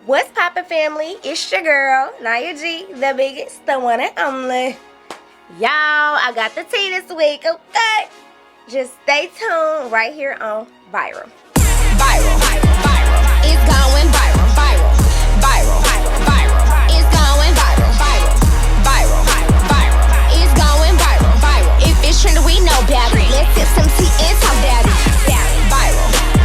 What's poppin', family? It's your girl, Niyahh G, the biggest, the one and only. Y'all, I got the tea this week, okay? Just stay tuned right here on Viral. Viral, viral, viral. It's going viral, viral, viral, viral. It's going viral, viral, viral, viral. It's going viral, viral. If it's trending, we know about it. Let's sip some tea and talk about it. Viral,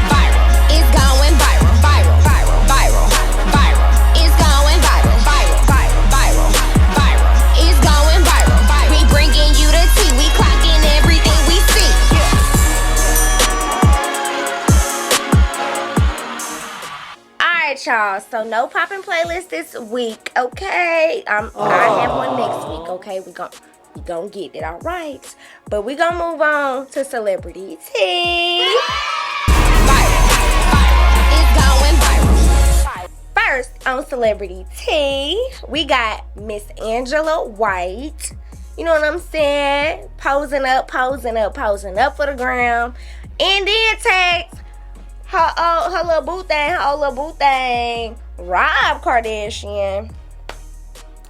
viral. It's going viral, viral, viral, viral, viral. It's going viral, viral, viral, viral, viral. It's going viral, viral. We bringing you the tea. We clocking everything we see. Alright, y'all. So no poppin' playlist this week, okay? I have one next week, okay? We gon' get it, alright? But we gonna move on to celebrity tea. First on celebrity tea, we got Miss Angela White. You know what I'm saying? Posing up for the gram. And then tags her little boo thing, Rob Kardashian.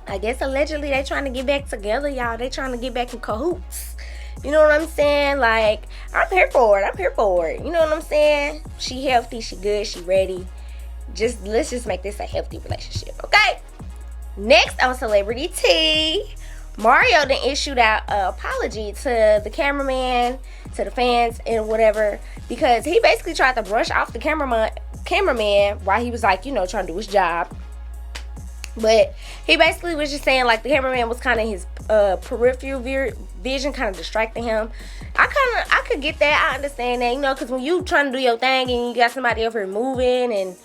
I guess allegedly they trying to get back together, y'all. They trying to get back in cahoots. You know what I'm saying? Like, I'm here for it. You know what I'm saying? She healthy, she good, she ready. Let's just make this a healthy relationship, okay? Next on celebrity tea, Mario done issued out an apology to the cameraman, to the fans, and whatever, because he basically tried to brush off the cameraman while he was like, you know, trying to do his job. But he basically was just saying, like, the cameraman was kind of his peripheral vision, kind of distracting him. I could get that. I understand that, you know, because when you trying to do your thing and you got somebody over here moving, and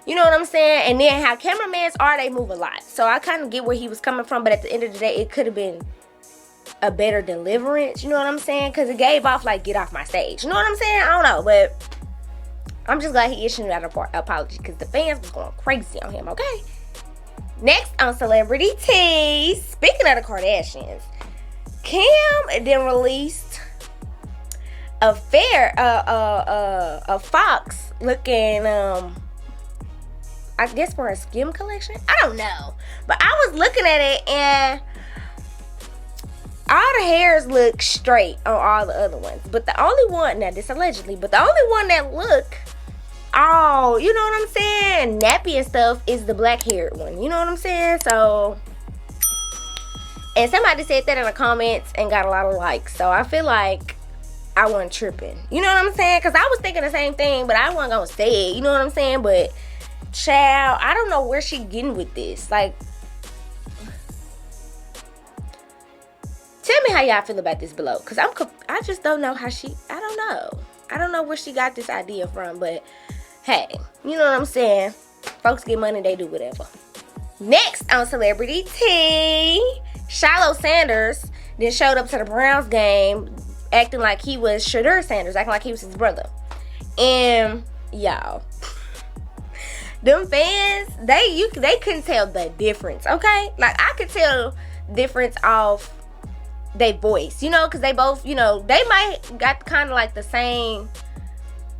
you know what I'm saying? And then how cameramans are, they move a lot. So I kind of get where he was coming from, but at the end of the day, it could have been a better deliverance. You know what I'm saying? Because it gave off, like, get off my stage. You know what I'm saying? I don't know, but I'm just glad he issued out an apology because the fans was going crazy on him, okay? Next on celebrity tea, speaking of the Kardashians, Kim then released a Fox looking, I guess for a skim collection. I don't know, but I was looking at it and all the hairs look straight on all the other ones, but the only one, now this allegedly, but the only one that look all, you know what I'm saying, nappy and stuff is the black haired one. You know what I'm saying? So, and somebody said that in the comments and got a lot of likes. So I feel like I wasn't tripping. You know what I'm saying? Because I was thinking the same thing, but I wasn't gonna say it. You know what I'm saying? But child, I don't know where she getting with this. Like, tell me how y'all feel about this below, because I just don't know how I don't know where she got this idea from, but hey, you know what I'm saying? Folks get money, they do whatever. Next on celebrity tea, Shiloh Sanders then showed up to the Browns game acting like he was Shadur Sanders, acting like he was his brother. And y'all, them fans, they couldn't tell the difference, okay? Like, I could tell difference off their voice, you know, because they both, you know, they might got kind of like the same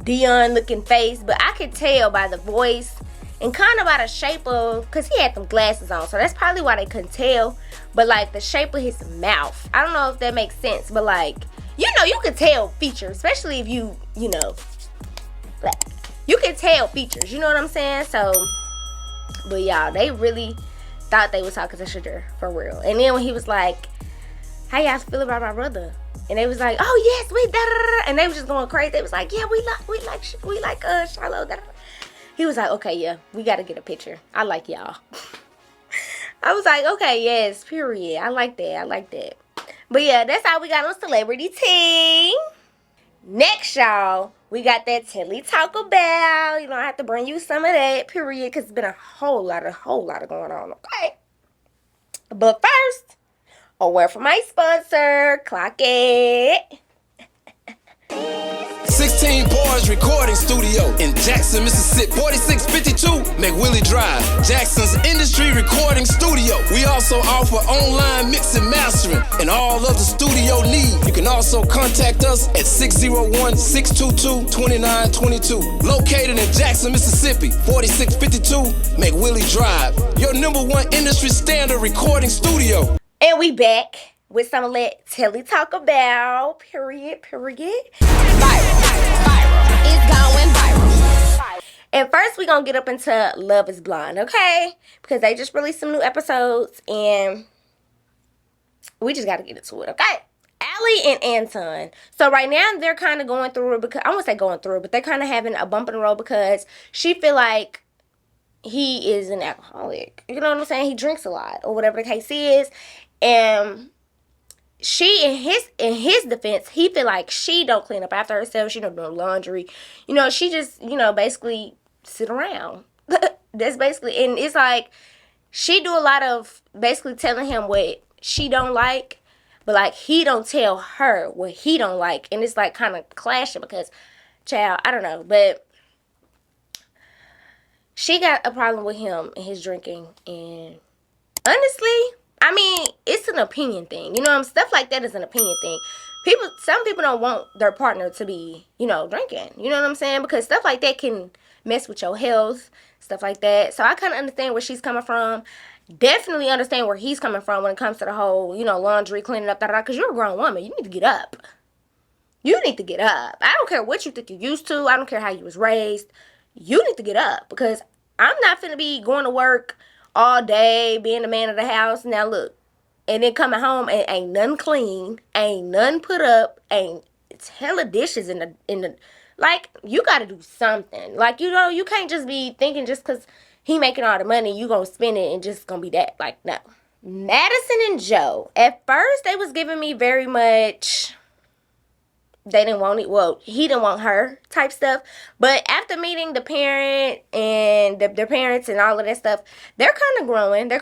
Dion looking face, but I could tell by the voice and kind of by the shape of, because he had them glasses on, so that's probably why they couldn't tell. But like the shape of his mouth, I don't know if that makes sense, but like, you know, you could tell features, especially if you know, like, you can tell features, you know what I'm saying? So, but y'all, they really thought they was talking to Shadur for real. And then when he was like, how y'all feel about my brother? And they was like, oh yes, we da-da-da-da. And they was just going crazy. They was like, yeah, we like Shiloh. Da-da-da. He was like, okay, yeah, we gotta get a picture. I like y'all. I was like, okay, yes, period. I like that. But yeah, that's all we got on celebrity tea. Next, y'all, we got that Tilly talk about. You know, I have to bring you some of that, period, because it's been a whole lot of going on, okay? But first, a word from my sponsor, Clock It. 16 Bars Recording Studio in Jackson, Mississippi. 4652 McWillie Drive, Jackson's Industry Recording Studio. We also offer online mix and mastering and all of the studio needs. You can also contact us at 601-622-2922. Located in Jackson, Mississippi. 4652 McWillie Drive, your #1 industry standard recording studio. And we back with some of Let Telly talk about, period. Viral. It's going viral. And first, we're going to get up into Love is Blind, okay? Because they just released some new episodes, and we just got to get into it, okay? Allie and Anton. So right now, they're kind of going through it, because I won't say going through it, but they're kind of having a bump in the road because she feel like he is an alcoholic. You know what I'm saying? He drinks a lot, or whatever the case is. And she, in his defense, he feel like she don't clean up after herself. She don't do laundry. You know, she just, basically sit around. That's basically, and it's like, she do a lot of basically telling him what she don't like, but like, he don't tell her what he don't like. And it's like kind of clashing because, child, I don't know, but she got a problem with him and his drinking. And honestly, I mean, it's an opinion thing. Stuff like that is an opinion thing. Some people don't want their partner to be, drinking. You know what I'm saying? Because stuff like that can mess with your health, stuff like that. So I kind of understand where she's coming from. Definitely understand where he's coming from when it comes to the whole, laundry, cleaning up, because you're a grown woman. You need to get up. You need to get up. I don't care what you think you're used to. I don't care how you was raised. You need to get up, because I'm not finna be going to work all day, being the man of the house. Now look, and then coming home and ain't nothing clean, ain't nothing put up, ain't hella dishes in the like, you gotta do something. Like, you can't just be thinking just because he making all the money, you gonna spend it and just gonna be that. Like, no. Madison and Joe, at first they was giving me very much, they didn't want it. Well, he didn't want her type stuff. But after meeting the parent and their parents and all of that stuff, they're kind of growing. They're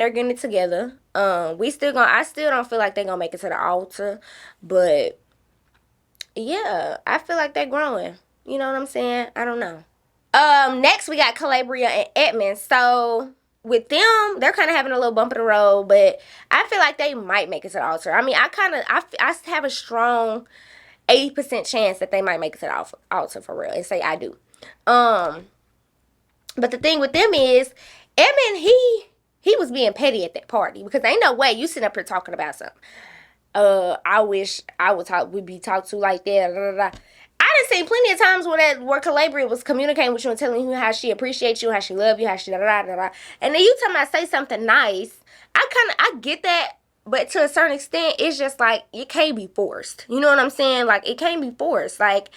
getting it together. I still don't feel like they're going to make it to the altar. But yeah, I feel like they're growing. You know what I'm saying? I don't know. Next we got Calabria and Edmund. So with them, they're kind of having a little bump in the road, but I feel like they might make it to the altar. I mean, I have a strong 80% chance that they might make it to the altar for real and say I do. But the thing with them is, Edmund, he was being petty at that party, because ain't no way you sitting up here talking about something. I wish we'd be talked to like that. Blah, blah, blah. I done seen plenty of times where Calabria was communicating with you and telling you how she appreciates you, how she love you, how she da da da da. And then you talking about say something nice. I get that. But to a certain extent, it's just like, it can't be forced. You know what I'm saying? Like, it can't be forced. Like,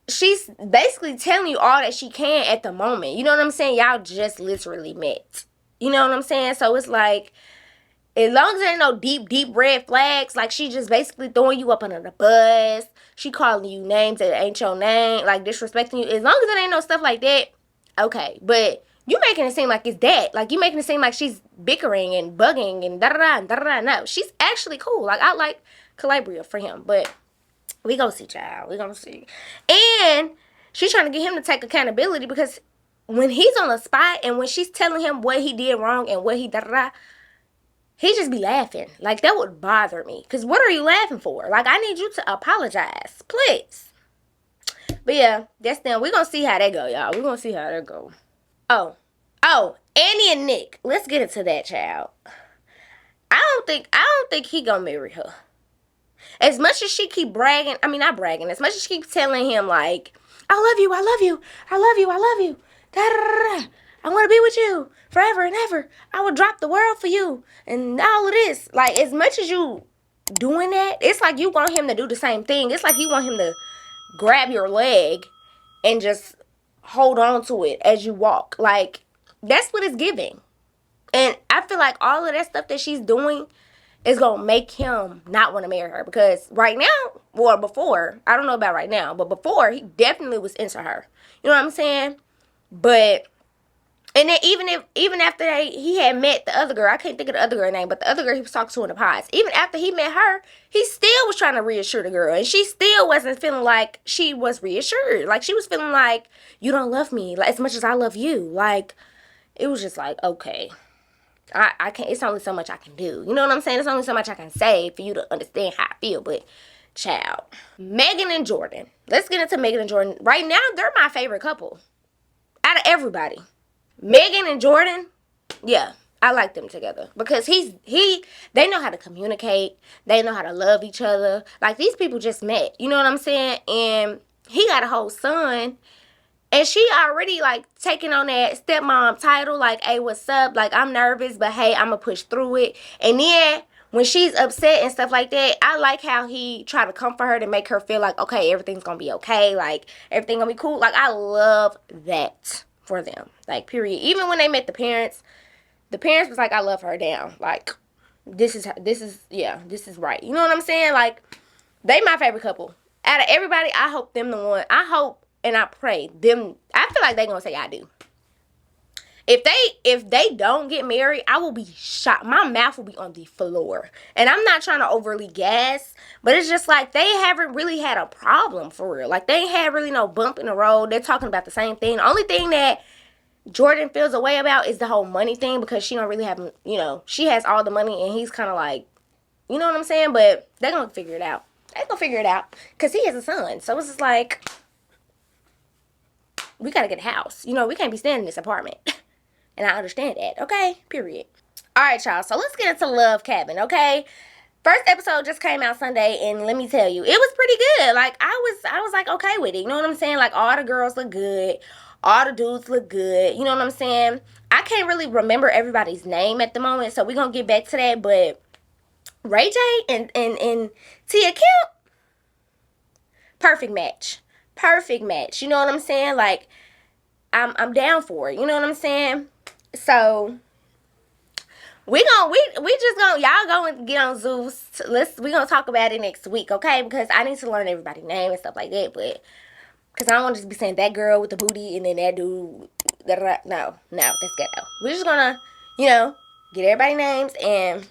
she's basically telling you all that she can at the moment. You know what I'm saying? Y'all just literally met. You know what I'm saying? So it's like, as long as there ain't no deep red flags, like, she just basically throwing you up under the bus. She calling you names that ain't your name, like, disrespecting you. As long as it ain't no stuff like that, okay. But you making it seem like it's that. Like, you making it seem like she's bickering and bugging and da-da-da and da-da-da. No, she's actually cool. Like, I like Calabria for him. But we gonna see, child. We gonna see. And she's trying to get him to take accountability, because when he's on the spot and when she's telling him what he did wrong and what he da-da-da, he just be laughing. Like, that would bother me. Because what are you laughing for? Like, I need you to apologize. Please. But yeah, that's them. We're gonna see how that go, y'all. We're gonna see how that go. Oh, Annie and Nick. Let's get into that, child. I don't think he gonna marry her. As much as she keep bragging, not bragging, as much as she keeps telling him, like, I love you, da da da da, I want to be with you forever and ever. I would drop the world for you and all of this. Like, as much as you doing that, it's like you want him to do the same thing. It's like you want him to grab your leg and just hold on to it as you walk. Like, that's what it's giving. And I feel like all of that stuff that she's doing is going to make him not want to marry her. Because right now, or before, I don't know about right now, but before, he definitely was into her. You know what I'm saying? But And then even after he had met the other girl, I can't think of the other girl's name, but the other girl he was talking to in the pods, even after he met her, he still was trying to reassure the girl, and she still wasn't feeling like she was reassured. Like, she was feeling like, you don't love me like as much as I love you. Like, it was just like, okay, I can't. It's only so much I can do. You know what I'm saying? It's only so much I can say for you to understand how I feel. But, child, Megan and Jordan. Let's get into Megan and Jordan. Right now, they're my favorite couple out of everybody. Megan and Jordan, yeah, I like them together because they know how to communicate. They know how to love each other. Like, these people just met, you know what I'm saying? And he got a whole son, and she already, like, taking on that stepmom title, like, hey, what's up? Like, I'm nervous, but hey, I'm gonna push through it. And then when she's upset and stuff like that, I like how he tried to comfort her to make her feel like, okay, everything's gonna be okay. Like, everything gonna be cool. Like, I love that for them. Like, period. Even when they met the parents was like, I love her down. Like, this is right. You know what I'm saying? Like, they my favorite couple. Out of everybody, I hope them the one. I hope and I pray them. I feel like they gonna say I do. If they don't get married, I will be shocked. My mouth will be on the floor. And I'm not trying to overly gas, but it's just like they haven't really had a problem for real. Like, they ain't had really no bump in the road. They're talking about the same thing. The only thing that Jordan feels a way about is the whole money thing, because she don't really have, you know, she has all the money and he's kind of like, you know what I'm saying? But they're going to figure it out. They're going to figure it out because he has a son. So it's just like, we got to get a house. You know, we can't be staying in this apartment. And I understand that. Okay? Period. All right, y'all. So let's get into Love Cabin, okay? First episode just came out Sunday, and let me tell you, it was pretty good. Like, I was like, okay with it. You know what I'm saying? Like, all the girls look good. All the dudes look good. You know what I'm saying? I can't really remember everybody's name at the moment, so we're going to get back to that. But Ray J and Tia Kim, perfect match. Perfect match. You know what I'm saying? Like, I'm down for it. You know what I'm saying? So we just gonna, y'all go and get on Zeus. We gonna talk about it next week, okay? Because I need to learn everybody's name and stuff like that. But because I don't want to just be saying that girl with the booty and then that dude. No, that's ghetto. We're just gonna, you know, get everybody's names, and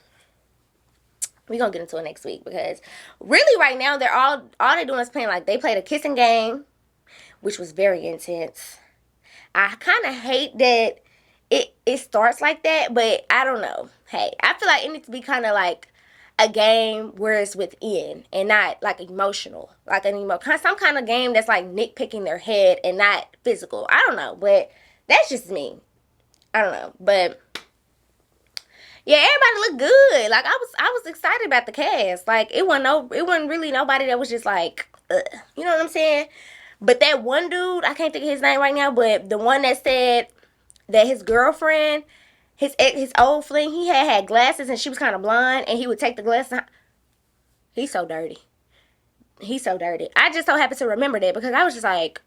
we gonna get into it next week. Because really, right now, they're all they're doing is playing, like, they played a kissing game, which was very intense. I kind of hate that it starts like that, but I don't know. Hey, I feel like it needs to be kind of like a game where it's within and not like emotional. Like some kind of game that's like nitpicking their head and not physical. I don't know, but that's just me. I don't know, but yeah, everybody looked good. Like, I was excited about the cast. Like, it wasn't really nobody that was just like, ugh. You know what I'm saying? But that one dude, I can't think of his name right now, but the one that said that his girlfriend, his old fling, he had glasses and she was kind of blind, and he would take the glasses. He's so dirty. He's so dirty. I just so happened to remember that because I was just like,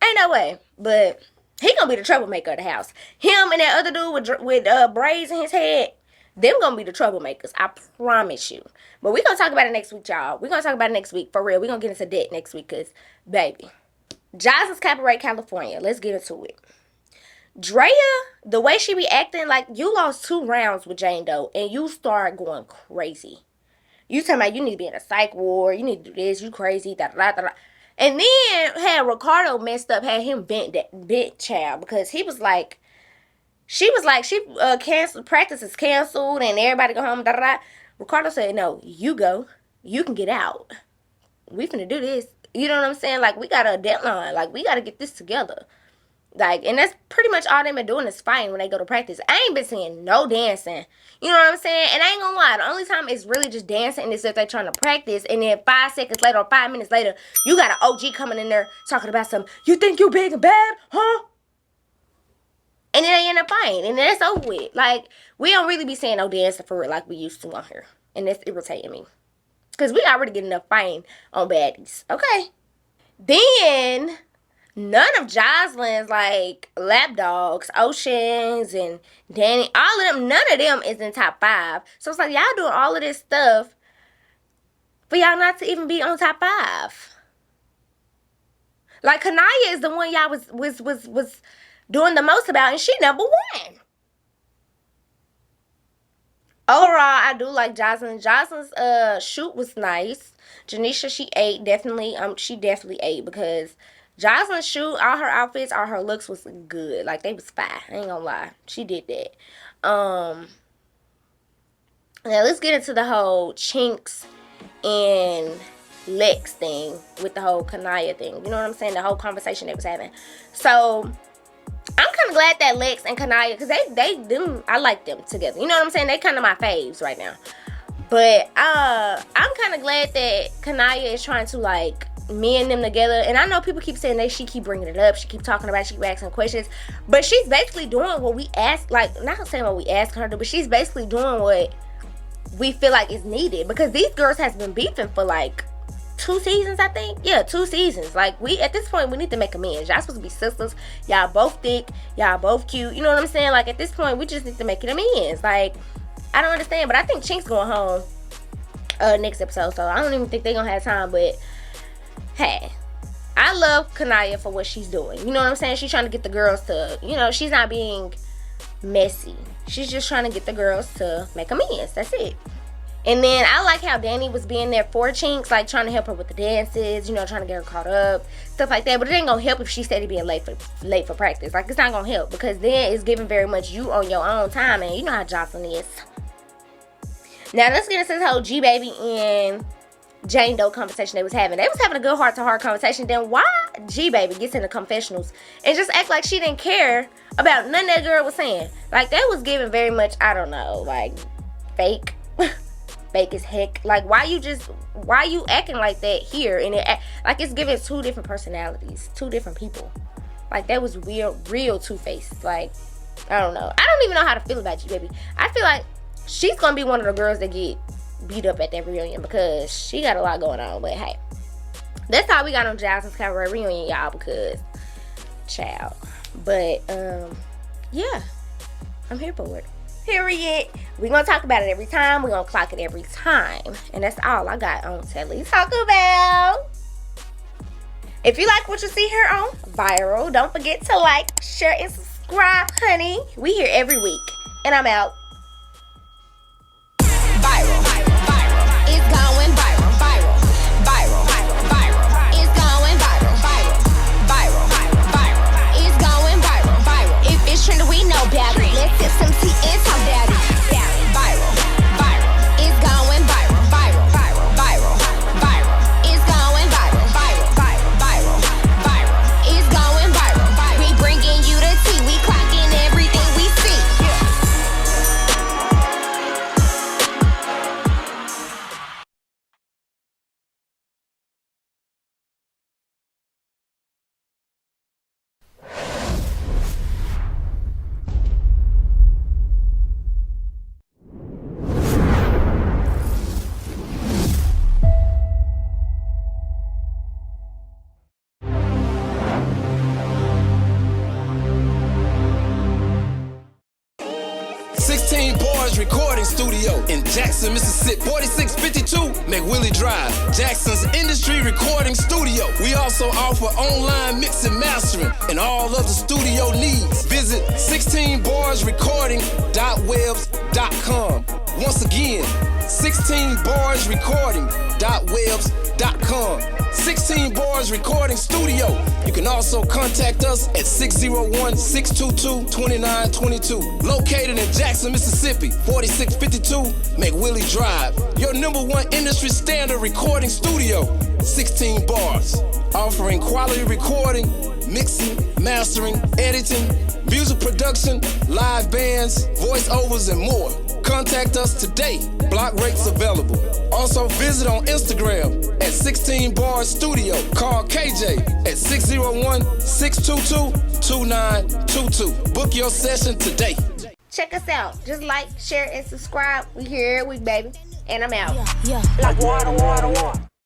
ain't no way. But he gonna be the troublemaker of the house. Him and that other dude with braids in his head, them gonna be the troublemakers. I promise you. But we gonna talk about it next week, y'all. We gonna talk about it next week. For real. We gonna get into that next week because, baby. Joseline's Cabaret, California. Let's get into it. Drea, the way she be acting, like, you lost 2 rounds with Jane Doe and you start going crazy. You talking about you need to be in a psych ward, you need to do this, you crazy, da da da da. And then had Ricardo messed up, had him bent child, because he was like, she canceled, practice is canceled and everybody go home, da da da. Ricardo said, no, you go, you can get out. We finna do this. You know what I'm saying? Like, we got a deadline. Like, we got to get this together. Like, and that's pretty much all they've been doing is fighting when they go to practice. I ain't been seeing no dancing. You know what I'm saying? And I ain't gonna lie, the only time it's really just dancing is if they're trying to practice, and then 5 seconds later or 5 minutes later, you got an OG coming in there talking about some, you think you big and bad, huh? And then they end up fighting, and then it's over with. Like, we don't really be seeing no dancing for real like we used to on here. And that's irritating me. Because we already get enough fighting on baddies. Okay. Then none of Joseline's, like, lapdogs, Oceans and Danny, all of them, none of them is in top 5. So it's like, y'all doing all of this stuff for y'all not to even be on top 5. Like, Kanaya is the one y'all was doing the most about, and she number one. Overall, I do like Joseline. Joseline's shoot was nice. Janisha, she ate, definitely. She definitely ate, because Joseline's shoot, all her outfits, all her looks was good. Like, they was fire. I ain't gonna lie. She did that. Now let's get into the whole Chinks and Lex thing with the whole Kanaya thing. You know what I'm saying? The whole conversation they was having. So I'm kind of glad that Lex and Kanaya, because I like them together. You know what I'm saying? They kind of my faves right now. But I'm kind of glad that Kanaya is trying to, like, mend them together. And I know people keep saying that she keep bringing it up. She keep talking about it. She keep asking questions. But she's basically doing what we ask. Like, not saying what we ask her to do, but she's basically doing what we feel like is needed. Because these girls has been beefing for, like, 2 seasons, I think. Yeah, 2 seasons. Like, at this point, we need to make amends. Y'all supposed to be sisters. Y'all both thick. Y'all both cute. You know what I'm saying? Like, at this point, we just need to make it amends. Like, I don't understand. But I think Chink's going home next episode. So, I don't even think they're going to have time. But, hey, I love Kanaya for what she's doing. You know what I'm saying? She's trying to get the girls to, you know, she's not being messy. She's just trying to get the girls to make amends. That's it. And then I like how Danny was being there for Chinks, like trying to help her with the dances, you know, trying to get her caught up, stuff like that. But it ain't gonna help if she steady being late for practice. Like, it's not gonna help, because then it's giving very much you on your own time, and you know how Joseline is. Now let's get into this whole G Baby and Jane Doe conversation they was having. They was having a good heart-to-heart conversation. Then why G Baby gets in the confessionals and just act like she didn't care about nothing that girl was saying? Like, that was giving very much, I don't know, like, fake. Fake as heck. Like, why you acting like that here? And like, it's giving 2 different personalities, 2 different people. Like, that was real two-faced. Like, I don't know. I don't even know how to feel about G Baby. I feel like she's gonna be one of the girls that get beat up at that reunion, because she got a lot going on. But hey, that's all we got on Joseline's Cabaret reunion, y'all, because child. But yeah, I'm here for it. Period. We're gonna talk about it every time. We're gonna clock it every time. And that's all I got on Telly Talk About. If you like what you see here on Viral, don't forget to like, share, and subscribe, honey. We here every week. And I'm out. Viral. It's going viral. Viral. It's going viral. Viral. It's going viral. If it's trending, we know about it. Let's sip some tea and talk about it. Viral. It's going viral. Viral. It's going viral. Viral. It's going viral. We bringing you the tea. We clocking everything we see. Recording studio in Jackson, Mississippi. 4652 McWillie Drive, Jackson's industry recording studio. We also offer online mix and mastering and all other studio needs. Visit 16barsrecording.webs.com. Once again, 16barsrecording.webs.com. 16 Bars Recording Studio. You can also contact us at 601-622-2922. Located in Jackson, Mississippi, 4652 McWillie Drive. Your #1 industry standard recording studio. 16 Bars. Offering quality recording, mixing, mastering, editing, music production, live bands, voiceovers, and more. Contact us today. Block rates available. Also visit on Instagram at 16 Bars Studio. Call KJ at 601-622-2922. Book your session today. Check us out. Just like, share, and subscribe. We here every week, baby. And I'm out. Yeah. Like water.